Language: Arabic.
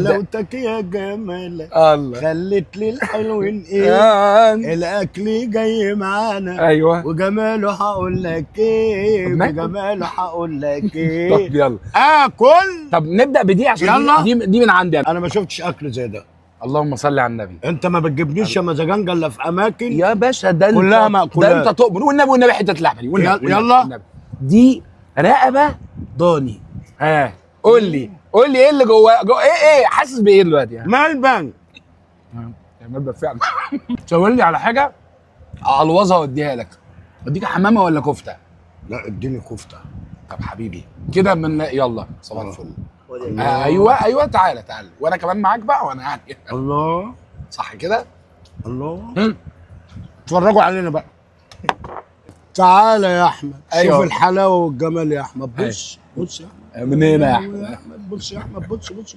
حلاوتك يا جمالك الله خلت لي الحلوين ايه الاكل جاي معانا ايوه وجماله هقول لك ايه طب ناكل. بجماله هقول لك ايه طب يلا اكل. طب نبدا بدي عشان يلا. دي من عندي انا. انا ما شفتش اكل زي ده. اللهم صل على النبي. انت ما بتجيبنيش يا مزاجنجه الا في اماكن يا باشا ده انت كلها مأكولات. ده انت تؤمن والنبي حته اللحمه دي يلا. والنبي. دي رقبه ضاني. ها قول لي ايه اللي جوه ايه حاسس بايه دلوقتي يعني؟ ملبن. يا ملبن فعلا. تقول لي على حاجه الوظها واديها لك. اديك حمامه ولا كفته؟ لا اديني كفته. طب حبيبي كده من يلا صباح الفل. الله. ايوه تعالى وانا كمان معاك بقى وانا يعني الله. صح كده. الله. اتفرجوا علينا بقى. تعالى يا احمد. أيوة. شوف الحلاوه والجمال يا احمد. بص يا احمد. من هنا يا احمد. بص يا احمد. بص.